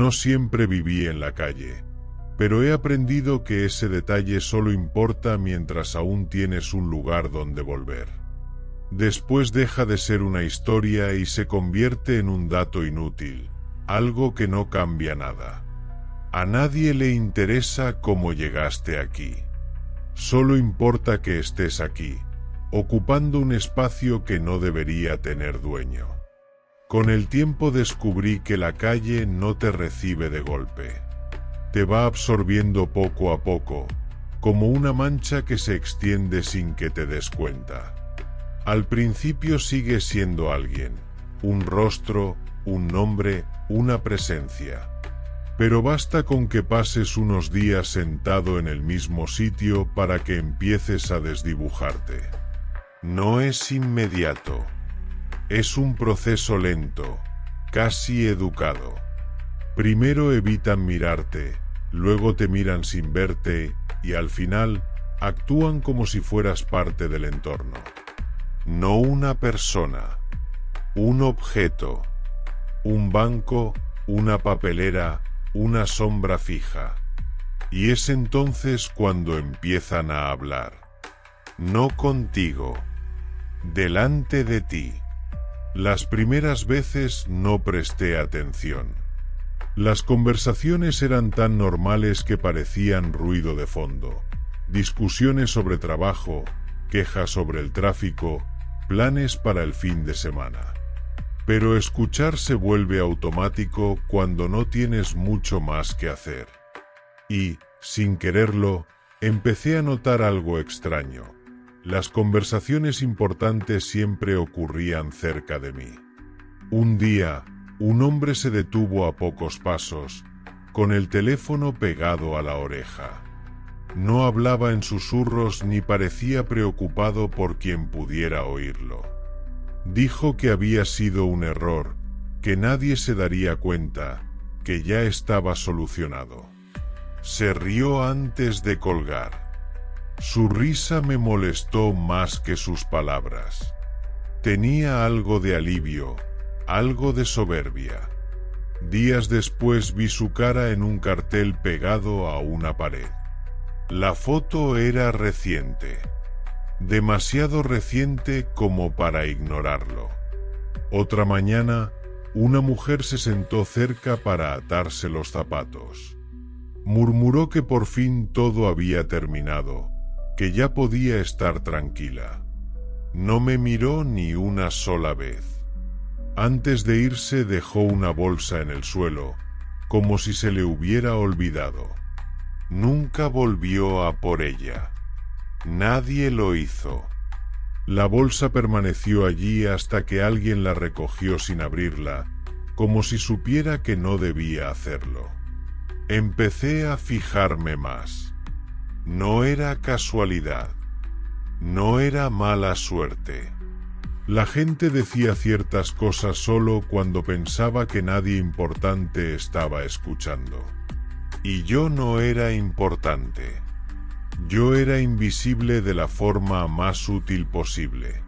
No siempre viví en la calle, pero he aprendido que ese detalle solo importa mientras aún tienes un lugar donde volver. Después deja de ser una historia y se convierte en un dato inútil, algo que no cambia nada. A nadie le interesa cómo llegaste aquí. Solo importa que estés aquí, ocupando un espacio que no debería tener dueño. Con el tiempo descubrí que la calle no te recibe de golpe. Te va absorbiendo poco a poco, como una mancha que se extiende sin que te des cuenta. Al principio sigues siendo alguien, un rostro, un nombre, una presencia. Pero basta con que pases unos días sentado en el mismo sitio para que empieces a desdibujarte. No es inmediato. Es un proceso lento, casi educado. Primero evitan mirarte, luego te miran sin verte, y al final, actúan como si fueras parte del entorno. No una persona, un objeto, un banco, una papelera, una sombra fija. Y es entonces cuando empiezan a hablar. No contigo, delante de ti. Las primeras veces no presté atención. Las conversaciones eran tan normales que parecían ruido de fondo. Discusiones sobre trabajo, quejas sobre el tráfico, planes para el fin de semana. Pero escuchar se vuelve automático cuando no tienes mucho más que hacer. Y, sin quererlo, empecé a notar algo extraño. Las conversaciones importantes siempre ocurrían cerca de mí. Un día, un hombre se detuvo a pocos pasos, con el teléfono pegado a la oreja. No hablaba en susurros ni parecía preocupado por quien pudiera oírlo. Dijo que había sido un error, que nadie se daría cuenta, que ya estaba solucionado. Se rió antes de colgar. Su risa me molestó más que sus palabras. Tenía algo de alivio, algo de soberbia. Días después vi su cara en un cartel pegado a una pared. La foto era reciente. Demasiado reciente como para ignorarlo. Otra mañana, una mujer se sentó cerca para atarse los zapatos. Murmuró que por fin todo había terminado, que ya podía estar tranquila. No me miró ni una sola vez. Antes de irse dejó una bolsa en el suelo, como si se le hubiera olvidado. Nunca volvió a por ella. Nadie lo hizo. La bolsa permaneció allí hasta que alguien la recogió sin abrirla, como si supiera que no debía hacerlo. Empecé a fijarme más. No era casualidad. No era mala suerte. La gente decía ciertas cosas solo cuando pensaba que nadie importante estaba escuchando. Y yo no era importante. Yo era invisible de la forma más útil posible.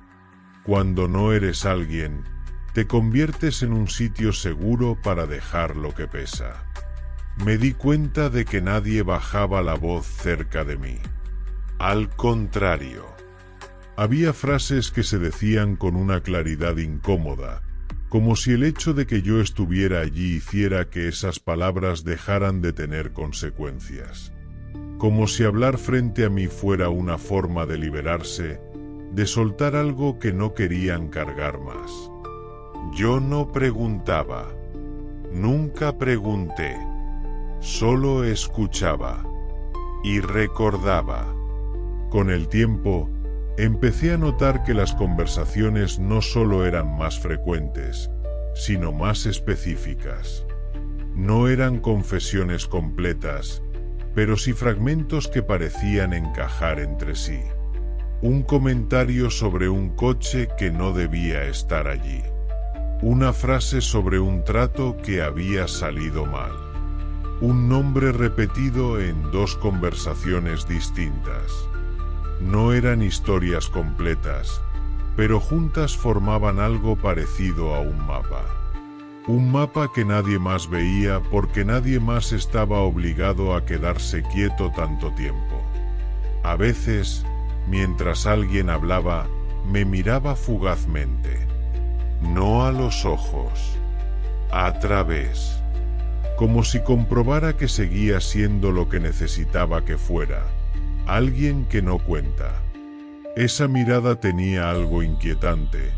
Cuando no eres alguien, te conviertes en un sitio seguro para dejar lo que pesa. Me di cuenta de que nadie bajaba la voz cerca de mí. Al contrario. Había frases que se decían con una claridad incómoda, como si el hecho de que yo estuviera allí hiciera que esas palabras dejaran de tener consecuencias. Como si hablar frente a mí fuera una forma de liberarse, de soltar algo que no querían cargar más. Yo no preguntaba. Nunca pregunté. Solo escuchaba. Y recordaba. Con el tiempo, empecé a notar que las conversaciones no solo eran más frecuentes, sino más específicas. No eran confesiones completas, pero sí fragmentos que parecían encajar entre sí. Un comentario sobre un coche que no debía estar allí. Una frase sobre un trato que había salido mal. Un nombre repetido en dos conversaciones distintas. No eran historias completas, pero juntas formaban algo parecido a un mapa. Un mapa que nadie más veía porque nadie más estaba obligado a quedarse quieto tanto tiempo. A veces, mientras alguien hablaba, me miraba fugazmente. No a los ojos. A través. Como si comprobara que seguía siendo lo que necesitaba que fuera. Alguien que no cuenta. Esa mirada tenía algo inquietante,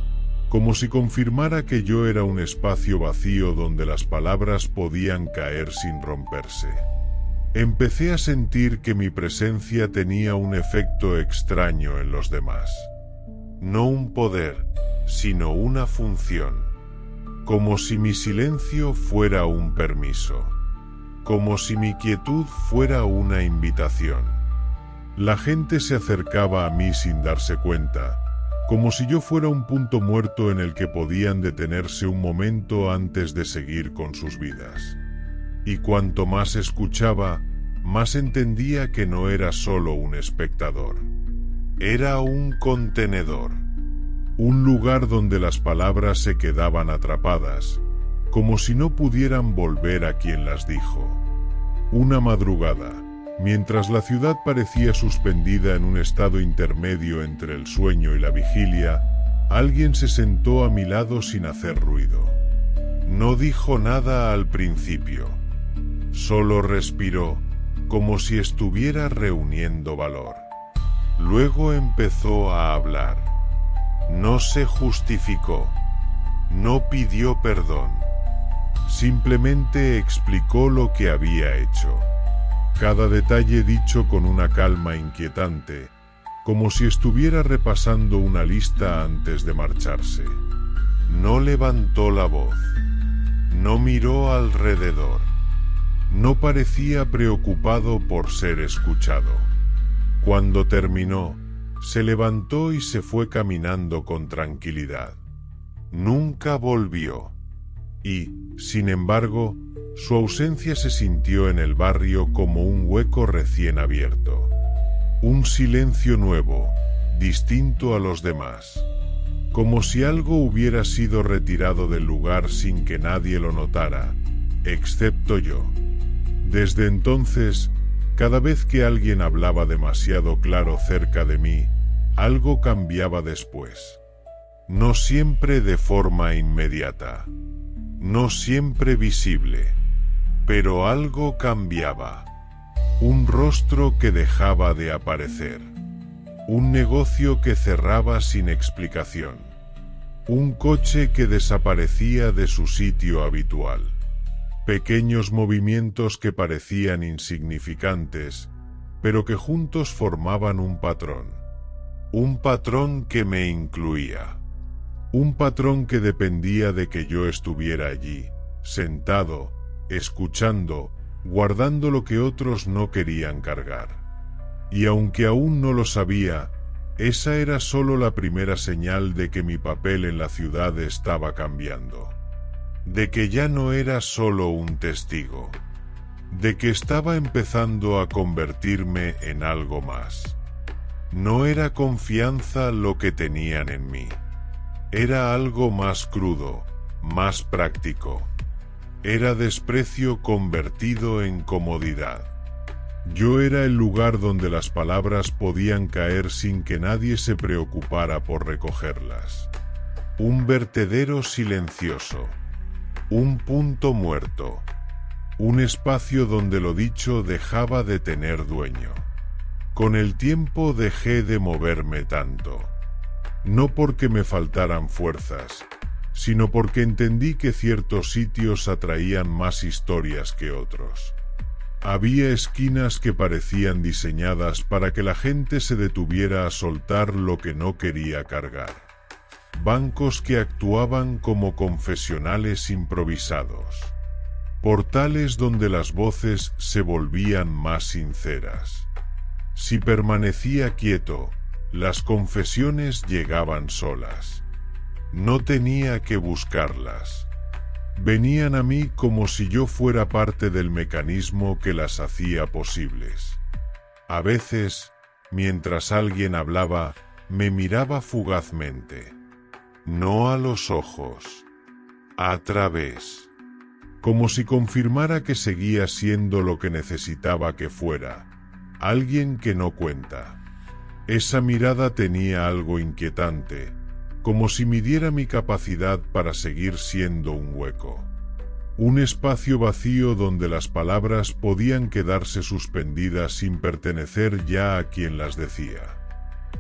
como si confirmara que yo era un espacio vacío donde las palabras podían caer sin romperse. Empecé a sentir que mi presencia tenía un efecto extraño en los demás. No un poder, sino una función. Como si mi silencio fuera un permiso. Como si mi quietud fuera una invitación. La gente se acercaba a mí sin darse cuenta, como si yo fuera un punto muerto en el que podían detenerse un momento antes de seguir con sus vidas. Y cuanto más escuchaba, más entendía que no era solo un espectador. Era un contenedor. Un lugar donde las palabras se quedaban atrapadas, como si no pudieran volver a quien las dijo. Una madrugada, mientras la ciudad parecía suspendida en un estado intermedio entre el sueño y la vigilia, alguien se sentó a mi lado sin hacer ruido. No dijo nada al principio. Solo respiró, como si estuviera reuniendo valor. Luego empezó a hablar. No se justificó. No pidió perdón. Simplemente explicó lo que había hecho. Cada detalle dicho con una calma inquietante, como si estuviera repasando una lista antes de marcharse. No levantó la voz. No miró alrededor. No parecía preocupado por ser escuchado. Cuando terminó, se levantó y se fue caminando con tranquilidad. Nunca volvió. Y, sin embargo, su ausencia se sintió en el barrio como un hueco recién abierto. Un silencio nuevo, distinto a los demás. Como si algo hubiera sido retirado del lugar sin que nadie lo notara, excepto yo. Desde entonces, cada vez que alguien hablaba demasiado claro cerca de mí, algo cambiaba después. No siempre de forma inmediata. No siempre visible. Pero algo cambiaba. Un rostro que dejaba de aparecer. Un negocio que cerraba sin explicación. Un coche que desaparecía de su sitio habitual. Pequeños movimientos que parecían insignificantes, pero que juntos formaban un patrón. Un patrón que me incluía. Un patrón que dependía de que yo estuviera allí, sentado, escuchando, guardando lo que otros no querían cargar. Y aunque aún no lo sabía, esa era solo la primera señal de que mi papel en la ciudad estaba cambiando. De que ya no era solo un testigo. De que estaba empezando a convertirme en algo más. No era confianza lo que tenían en mí. Era algo más crudo, más práctico. Era desprecio convertido en comodidad. Yo era el lugar donde las palabras podían caer sin que nadie se preocupara por recogerlas. Un vertedero silencioso. Un punto muerto. Un espacio donde lo dicho dejaba de tener dueño. Con el tiempo dejé de moverme tanto. No porque me faltaran fuerzas, sino porque entendí que ciertos sitios atraían más historias que otros. Había esquinas que parecían diseñadas para que la gente se detuviera a soltar lo que no quería cargar. Bancos que actuaban como confesionales improvisados. Portales donde las voces se volvían más sinceras. Si permanecía quieto, las confesiones llegaban solas. No tenía que buscarlas. Venían a mí como si yo fuera parte del mecanismo que las hacía posibles. A veces, mientras alguien hablaba, me miraba fugazmente. No a los ojos. A través. Como si confirmara que seguía siendo lo que necesitaba que fuera, alguien que no cuenta. Esa mirada tenía algo inquietante, como si midiera mi capacidad para seguir siendo un hueco. Un espacio vacío donde las palabras podían quedarse suspendidas sin pertenecer ya a quien las decía.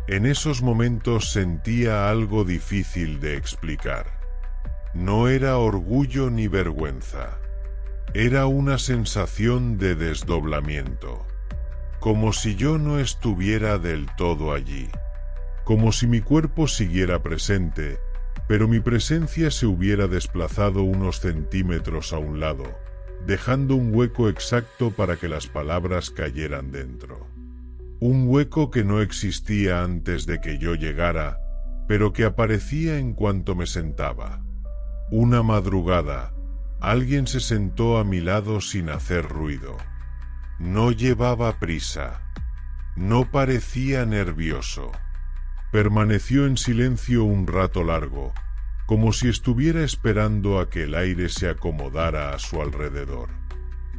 En esos momentos sentía algo difícil de explicar. No era orgullo ni vergüenza. Era una sensación de desdoblamiento. Como si yo no estuviera del todo allí. Como si mi cuerpo siguiera presente, pero mi presencia se hubiera desplazado unos centímetros a un lado, dejando un hueco exacto para que las palabras cayeran dentro. Un hueco que no existía antes de que yo llegara, pero que aparecía en cuanto me sentaba. Una madrugada, alguien se sentó a mi lado sin hacer ruido. No llevaba prisa. No parecía nervioso. Permaneció en silencio un rato largo, como si estuviera esperando a que el aire se acomodara a su alrededor.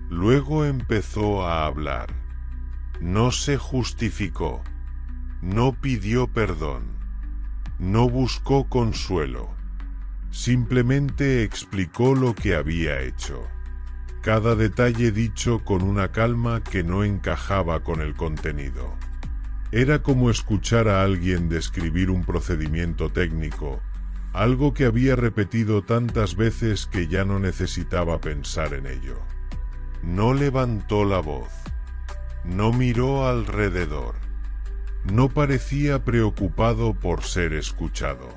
Luego empezó a hablar. No se justificó. No pidió perdón. No buscó consuelo. Simplemente explicó lo que había hecho. Cada detalle dicho con una calma que no encajaba con el contenido. Era como escuchar a alguien describir un procedimiento técnico, algo que había repetido tantas veces que ya no necesitaba pensar en ello. No levantó la voz. No miró alrededor. No parecía preocupado por ser escuchado.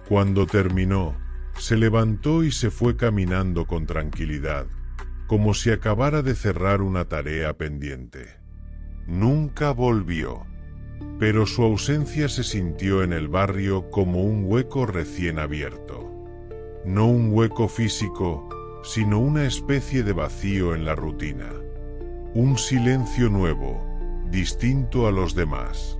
Cuando terminó, se levantó y se fue caminando con tranquilidad, como si acabara de cerrar una tarea pendiente. Nunca volvió, pero su ausencia se sintió en el barrio como un hueco recién abierto. No un hueco físico, sino una especie de vacío en la rutina. Un silencio nuevo, distinto a los demás.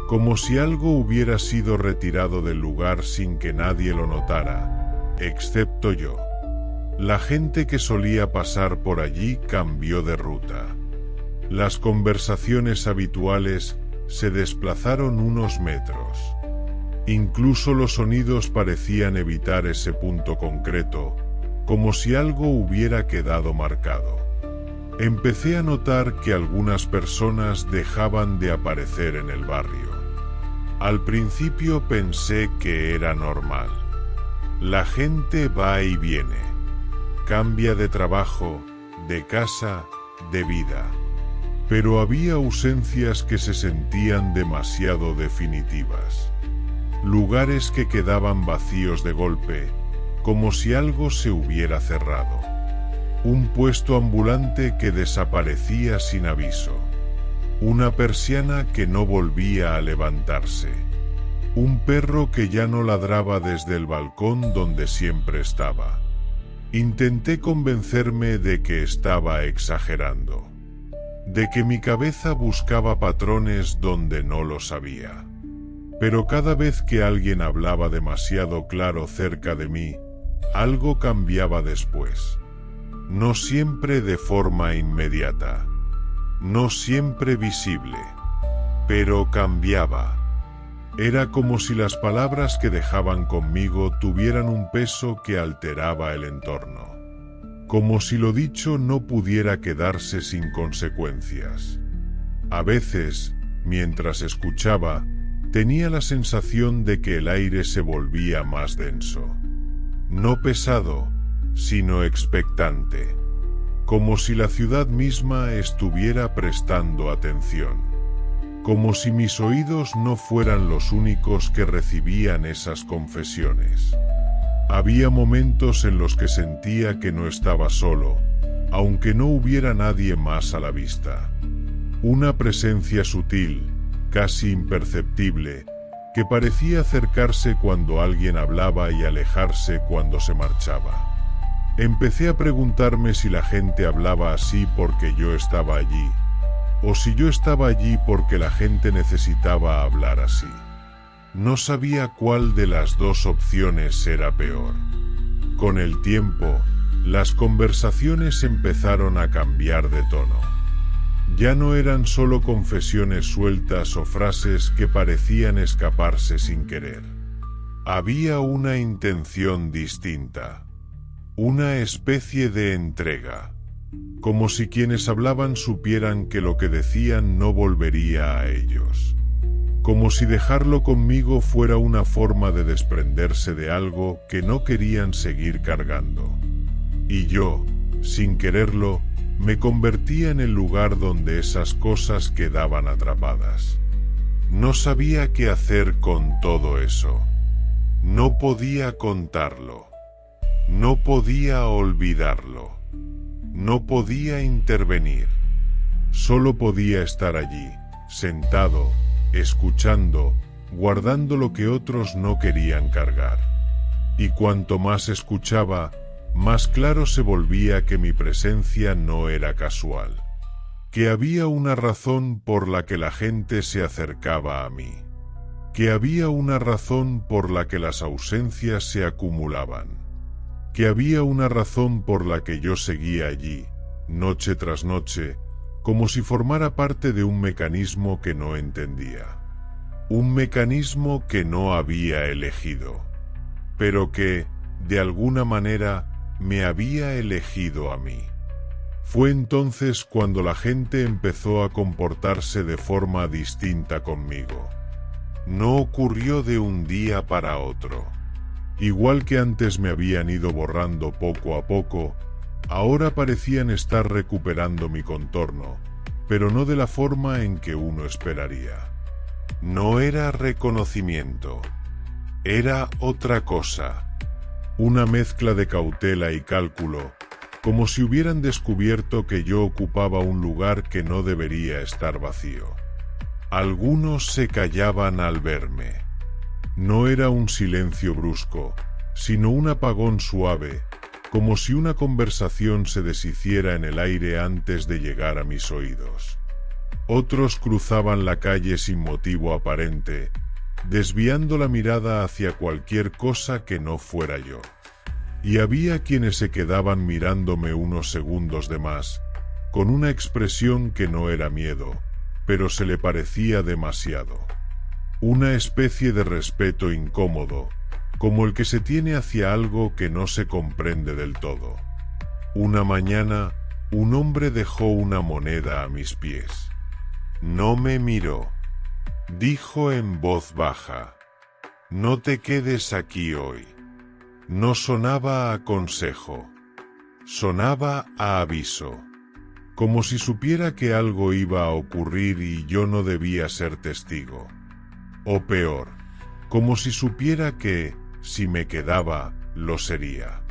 Como si algo hubiera sido retirado del lugar sin que nadie lo notara, excepto yo. La gente que solía pasar por allí cambió de ruta. Las conversaciones habituales se desplazaron unos metros. Incluso los sonidos parecían evitar ese punto concreto, como si algo hubiera quedado marcado. Empecé a notar que algunas personas dejaban de aparecer en el barrio. Al principio pensé que era normal. La gente va y viene. Cambia de trabajo, de casa, de vida. Pero había ausencias que se sentían demasiado definitivas. Lugares que quedaban vacíos de golpe, como si algo se hubiera cerrado. Un puesto ambulante que desaparecía sin aviso. Una persiana que no volvía a levantarse. Un perro que ya no ladraba desde el balcón donde siempre estaba. Intenté convencerme de que estaba exagerando. De que mi cabeza buscaba patrones donde no los había. Pero cada vez que alguien hablaba demasiado claro cerca de mí, algo cambiaba después. No siempre de forma inmediata. No siempre visible. Pero cambiaba. Era como si las palabras que dejaban conmigo tuvieran un peso que alteraba el entorno. Como si lo dicho no pudiera quedarse sin consecuencias. A veces, mientras escuchaba, tenía la sensación de que el aire se volvía más denso. No pesado, sino expectante. Como si la ciudad misma estuviera prestando atención. Como si mis oídos no fueran los únicos que recibían esas confesiones. Había momentos en los que sentía que no estaba solo, aunque no hubiera nadie más a la vista. Una presencia sutil, casi imperceptible, que parecía acercarse cuando alguien hablaba y alejarse cuando se marchaba. Empecé a preguntarme si la gente hablaba así porque yo estaba allí, o si yo estaba allí porque la gente necesitaba hablar así. No sabía cuál de las dos opciones era peor. Con el tiempo, las conversaciones empezaron a cambiar de tono. Ya no eran solo confesiones sueltas o frases que parecían escaparse sin querer. Había una intención distinta. Una especie de entrega. Como si quienes hablaban supieran que lo que decían no volvería a ellos. Como si dejarlo conmigo fuera una forma de desprenderse de algo que no querían seguir cargando. Y yo, sin quererlo, me convertía en el lugar donde esas cosas quedaban atrapadas. No sabía qué hacer con todo eso. No podía contarlo. No podía olvidarlo. No podía intervenir. Solo podía estar allí, sentado, escuchando, guardando lo que otros no querían cargar. Y cuanto más escuchaba, más claro se volvía que mi presencia no era casual. Que había una razón por la que la gente se acercaba a mí. Que había una razón por la que las ausencias se acumulaban. Que había una razón por la que yo seguía allí, noche tras noche, como si formara parte de un mecanismo que no entendía. Un mecanismo que no había elegido, pero que, de alguna manera, me había elegido a mí. Fue entonces cuando la gente empezó a comportarse de forma distinta conmigo. No ocurrió de un día para otro. Igual que antes me habían ido borrando poco a poco, ahora parecían estar recuperando mi contorno, pero no de la forma en que uno esperaría. No era reconocimiento. Era otra cosa. Una mezcla de cautela y cálculo, como si hubieran descubierto que yo ocupaba un lugar que no debería estar vacío. Algunos se callaban al verme. No era un silencio brusco, sino un apagón suave, como si una conversación se deshiciera en el aire antes de llegar a mis oídos. Otros cruzaban la calle sin motivo aparente, desviando la mirada hacia cualquier cosa que no fuera yo. Y había quienes se quedaban mirándome unos segundos de más, con una expresión que no era miedo, pero se le parecía demasiado. Una especie de respeto incómodo, como el que se tiene hacia algo que no se comprende del todo. Una mañana, un hombre dejó una moneda a mis pies. No me miró. Dijo en voz baja: «No te quedes aquí hoy». No sonaba a consejo. Sonaba a aviso. Como si supiera que algo iba a ocurrir y yo no debía ser testigo. O peor, como si supiera que, si me quedaba, lo sería.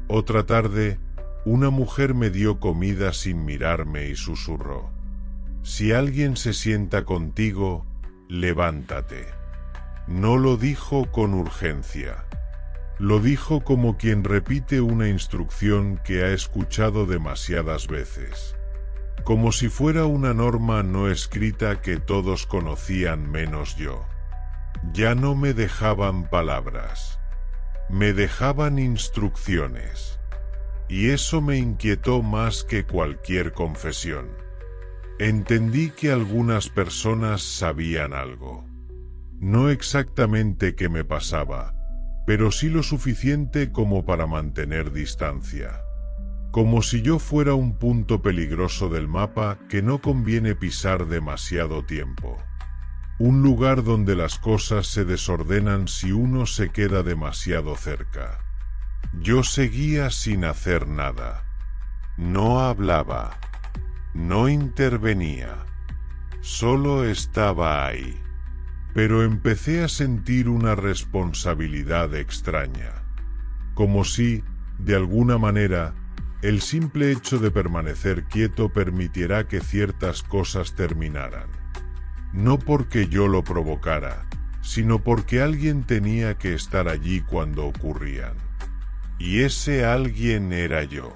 Otra tarde, una mujer me dio comida sin mirarme y susurró: «Si alguien se sienta contigo, levántate». No lo dijo con urgencia. Lo dijo como quien repite una instrucción que ha escuchado demasiadas veces. Como si fuera una norma no escrita que todos conocían menos yo. Ya no me dejaban palabras. Me dejaban instrucciones. Y eso me inquietó más que cualquier confesión. Entendí que algunas personas sabían algo. No exactamente qué me pasaba, pero sí lo suficiente como para mantener distancia. Como si yo fuera un punto peligroso del mapa que no conviene pisar demasiado tiempo. Un lugar donde las cosas se desordenan si uno se queda demasiado cerca. Yo seguía sin hacer nada. No hablaba. No intervenía. Solo estaba ahí. Pero empecé a sentir una responsabilidad extraña. Como si, de alguna manera, el simple hecho de permanecer quieto permitiera que ciertas cosas terminaran. No porque yo lo provocara, sino porque alguien tenía que estar allí cuando ocurrían. Y ese alguien era yo.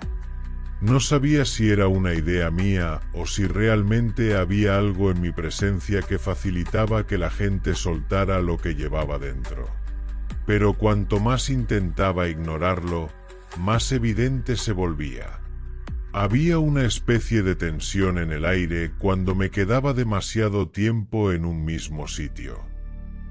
No sabía si era una idea mía o si realmente había algo en mi presencia que facilitaba que la gente soltara lo que llevaba dentro. Pero cuanto más intentaba ignorarlo, más evidente se volvía. Había una especie de tensión en el aire cuando me quedaba demasiado tiempo en un mismo sitio.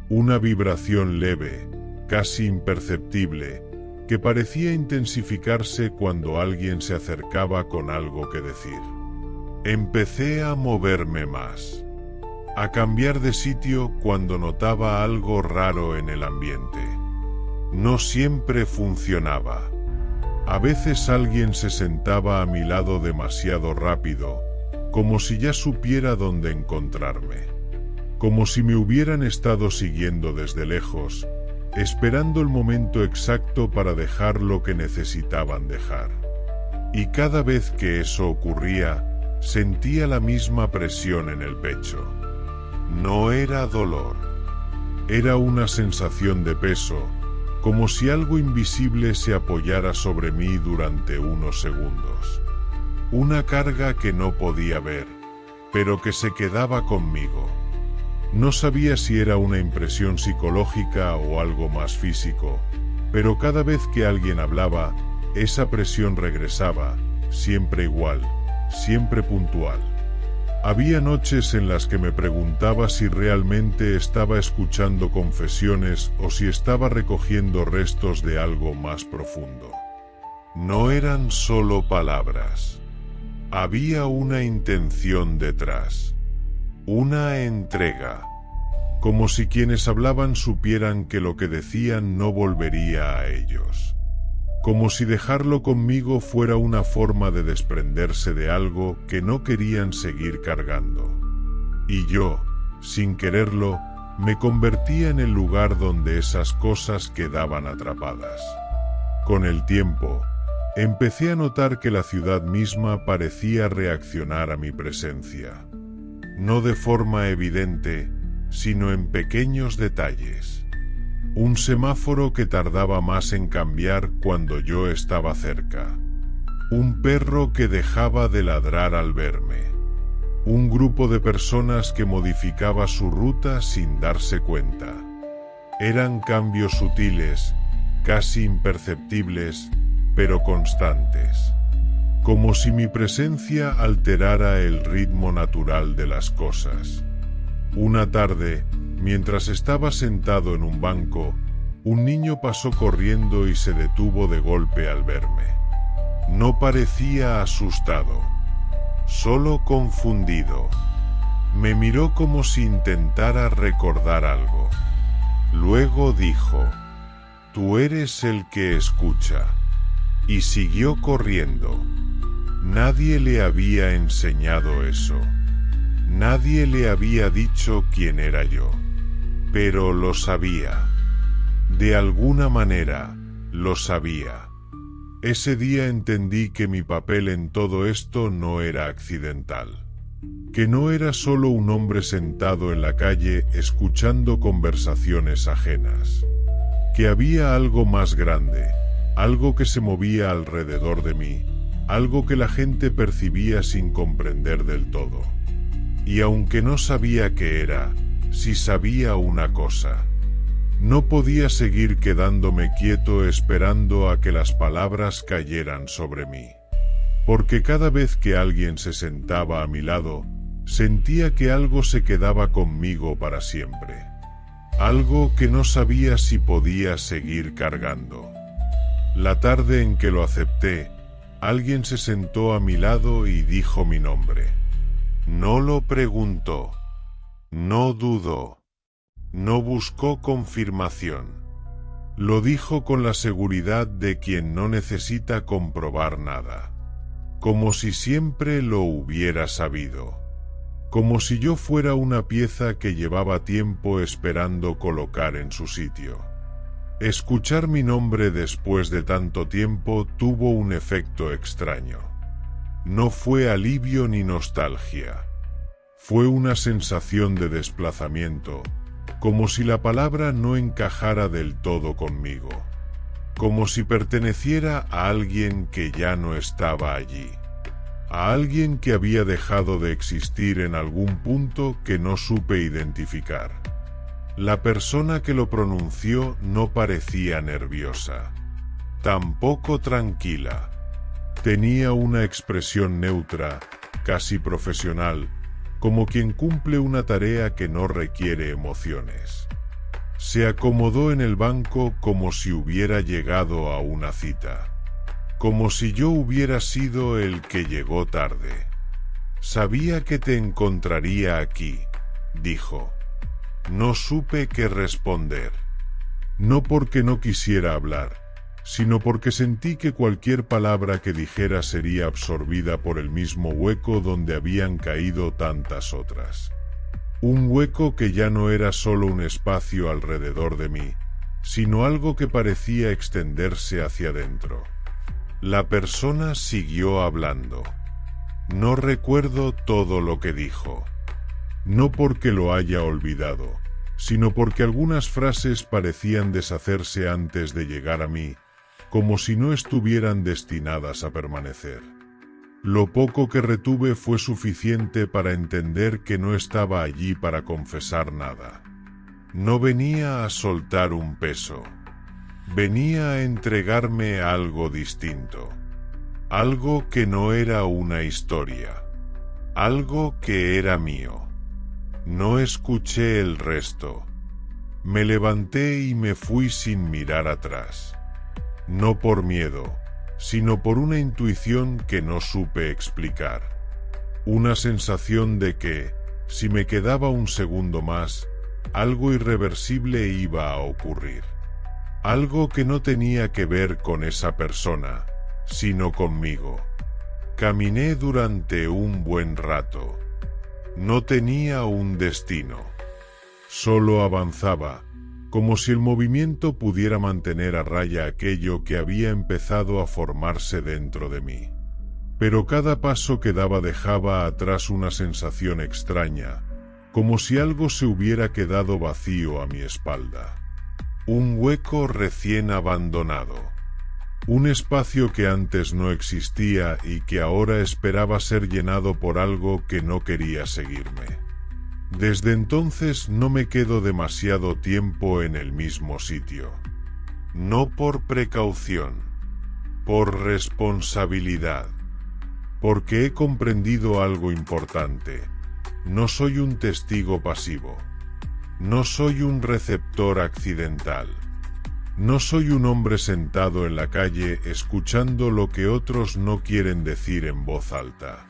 Una vibración leve, casi imperceptible, que parecía intensificarse cuando alguien se acercaba con algo que decir. Empecé a moverme más, a cambiar de sitio cuando notaba algo raro en el ambiente. No siempre funcionaba. A veces alguien se sentaba a mi lado demasiado rápido, como si ya supiera dónde encontrarme. Como si me hubieran estado siguiendo desde lejos, esperando el momento exacto para dejar lo que necesitaban dejar. Y cada vez que eso ocurría, sentía la misma presión en el pecho. No era dolor. Era una sensación de peso, como si algo invisible se apoyara sobre mí durante unos segundos. Una carga que no podía ver, pero que se quedaba conmigo. No sabía si era una impresión psicológica o algo más físico, pero cada vez que alguien hablaba, esa presión regresaba, siempre igual, siempre puntual. Había noches en las que me preguntaba si realmente estaba escuchando confesiones o si estaba recogiendo restos de algo más profundo. No eran solo palabras. Había una intención detrás. Una entrega. Como si quienes hablaban supieran que lo que decían no volvería a ellos. Como si dejarlo conmigo fuera una forma de desprenderse de algo que no querían seguir cargando. Y yo, sin quererlo, me convertía en el lugar donde esas cosas quedaban atrapadas. Con el tiempo, empecé a notar que la ciudad misma parecía reaccionar a mi presencia. No de forma evidente, sino en pequeños detalles. Un semáforo que tardaba más en cambiar cuando yo estaba cerca. Un perro que dejaba de ladrar al verme. Un grupo de personas que modificaba su ruta sin darse cuenta. Eran cambios sutiles, casi imperceptibles, pero constantes. Como si mi presencia alterara el ritmo natural de las cosas. Una tarde, mientras estaba sentado en un banco, un niño pasó corriendo y se detuvo de golpe al verme. No parecía asustado, solo confundido. Me miró como si intentara recordar algo. Luego dijo, «Tú eres el que escucha», y siguió corriendo. Nadie le había enseñado eso. Nadie le había dicho quién era yo, pero lo sabía. De alguna manera, lo sabía. Ese día entendí que mi papel en todo esto no era accidental. Que no era solo un hombre sentado en la calle escuchando conversaciones ajenas. Que había algo más grande, algo que se movía alrededor de mí, algo que la gente percibía sin comprender del todo. Y aunque no sabía qué era, sí sabía una cosa. No podía seguir quedándome quieto esperando a que las palabras cayeran sobre mí. Porque cada vez que alguien se sentaba a mi lado, sentía que algo se quedaba conmigo para siempre. Algo que no sabía si podía seguir cargando. La tarde en que lo acepté, alguien se sentó a mi lado y dijo mi nombre. No lo preguntó, no dudó, no buscó confirmación. Lo dijo con la seguridad de quien no necesita comprobar nada. Como si siempre lo hubiera sabido. Como si yo fuera una pieza que llevaba tiempo esperando colocar en su sitio. Escuchar mi nombre después de tanto tiempo tuvo un efecto extraño. No fue alivio ni nostalgia. Fue una sensación de desplazamiento, como si la palabra no encajara del todo conmigo. Como si perteneciera a alguien que ya no estaba allí. A alguien que había dejado de existir en algún punto que no supe identificar. La persona que lo pronunció no parecía nerviosa. tampoco tranquila. Tenía una expresión neutra, casi profesional, como quien cumple una tarea que no requiere emociones. Se acomodó en el banco como si hubiera llegado a una cita. Como si yo hubiera sido el que llegó tarde. Sabía que te encontraría aquí, dijo. No supe qué responder. No porque no quisiera hablar, sino porque sentí que cualquier palabra que dijera sería absorbida por el mismo hueco donde habían caído tantas otras. Un hueco que ya no era solo un espacio alrededor de mí, sino algo que parecía extenderse hacia adentro. La persona siguió hablando. No recuerdo todo lo que dijo. No porque lo haya olvidado, sino porque algunas frases parecían deshacerse antes de llegar a mí, como si no estuvieran destinadas a permanecer. Lo poco que retuve fue suficiente para entender que no estaba allí para confesar nada. No venía a soltar un peso. Venía a entregarme algo distinto. Algo que no era una historia. Algo que era mío. No escuché el resto. Me levanté y me fui sin mirar atrás. No por miedo, sino por una intuición que no supe explicar. Una sensación de que, si me quedaba un segundo más, algo irreversible iba a ocurrir. Algo que no tenía que ver con esa persona, sino conmigo. Caminé durante un buen rato. No tenía un destino. Solo avanzaba, como si el movimiento pudiera mantener a raya aquello que había empezado a formarse dentro de mí. Pero cada paso que daba dejaba atrás una sensación extraña, como si algo se hubiera quedado vacío a mi espalda. Un hueco recién abandonado. Un espacio que antes no existía y que ahora esperaba ser llenado por algo que no quería seguirme. Desde entonces no me quedo demasiado tiempo en el mismo sitio. No por precaución, por responsabilidad. Porque he comprendido algo importante. No soy un testigo pasivo. No soy un receptor accidental. No soy un hombre sentado en la calle escuchando lo que otros no quieren decir en voz alta.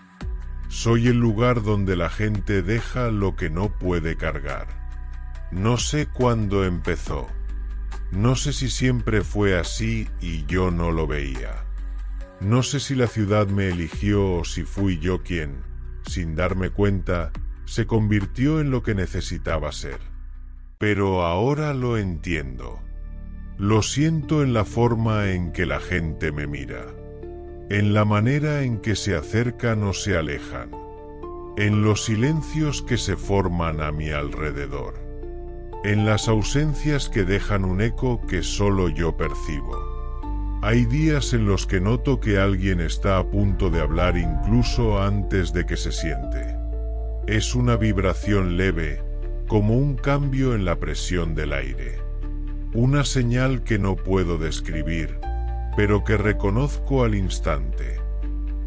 Soy el lugar donde la gente deja lo que no puede cargar. No sé cuándo empezó. No sé si siempre fue así y yo no lo veía. No sé si la ciudad me eligió o si fui yo quien, sin darme cuenta, se convirtió en lo que necesitaba ser. Pero ahora lo entiendo. Lo siento en la forma en que la gente me mira. En la manera en que se acercan o se alejan. En los silencios que se forman a mi alrededor. En las ausencias que dejan un eco que solo yo percibo. Hay días en los que noto que alguien está a punto de hablar incluso antes de que se siente. Es una vibración leve, como un cambio en la presión del aire. Una señal que no puedo describir, pero que reconozco al instante.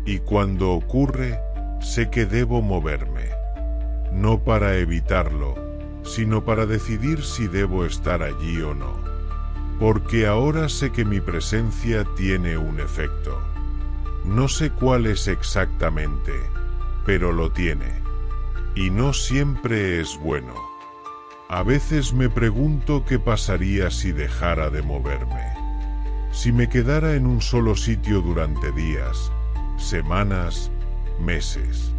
Y cuando ocurre, sé que debo moverme. No para evitarlo, sino para decidir si debo estar allí o no. Porque ahora sé que mi presencia tiene un efecto. No sé cuál es exactamente, pero lo tiene. Y no siempre es bueno. A veces me pregunto qué pasaría si dejara de moverme. Si me quedara en un solo sitio durante días, semanas, meses.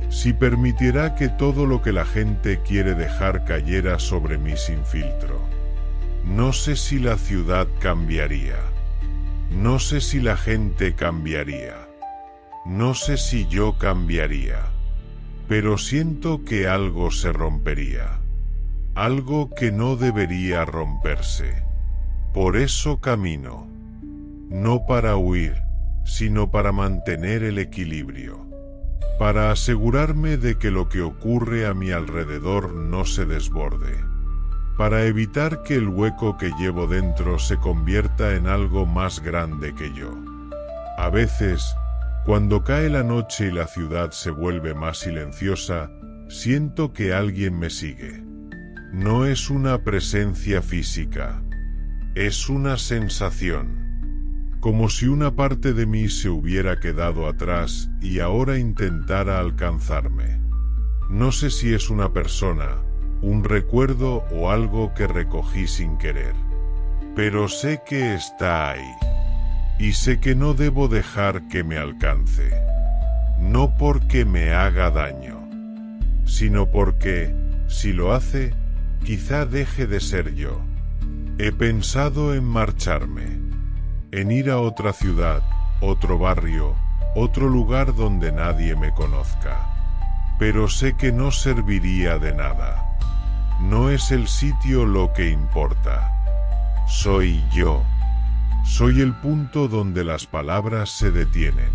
Si permitiera que todo lo que la gente quiere dejar cayera sobre mí sin filtro. No sé si la ciudad cambiaría. No sé si la gente cambiaría. No sé si yo cambiaría. Pero siento que algo se rompería. Algo que no debería romperse. Por eso camino. No para huir, sino para mantener el equilibrio. Para asegurarme de que lo que ocurre a mi alrededor no se desborde. para evitar que el hueco que llevo dentro se convierta en algo más grande que yo. A veces, cuando cae la noche y la ciudad se vuelve más silenciosa, siento que alguien me sigue. No es una presencia física, es una sensación. Como si una parte de mí se hubiera quedado atrás y ahora intentara alcanzarme. No sé si es una persona, un recuerdo o algo que recogí sin querer. Pero sé que está ahí. Y sé que no debo dejar que me alcance. No porque me haga daño, sino porque, si lo hace, quizá deje de ser yo. He pensado en marcharme, en ir a otra ciudad, otro barrio, otro lugar donde nadie me conozca. Pero sé que no serviría de nada. No es el sitio lo que importa. Soy yo. Soy el punto donde las palabras se detienen.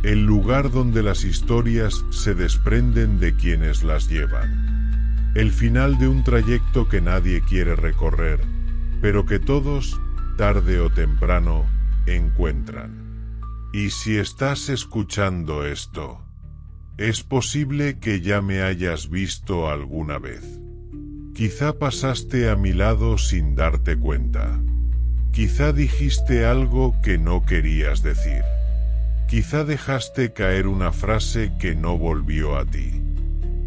El lugar donde las historias se desprenden de quienes las llevan. El final de un trayecto que nadie quiere recorrer, pero que todos, tarde o temprano, encuentran. Y si estás escuchando esto, es posible que ya me hayas visto alguna vez. Quizá pasaste a mi lado sin darte cuenta. Quizá dijiste algo que no querías decir. Quizá dejaste caer una frase que no volvió a ti.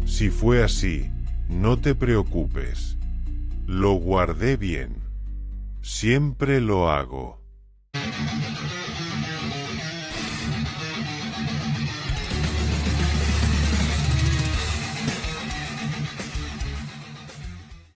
Si fue así, no te preocupes. Lo guardé bien. Siempre lo hago.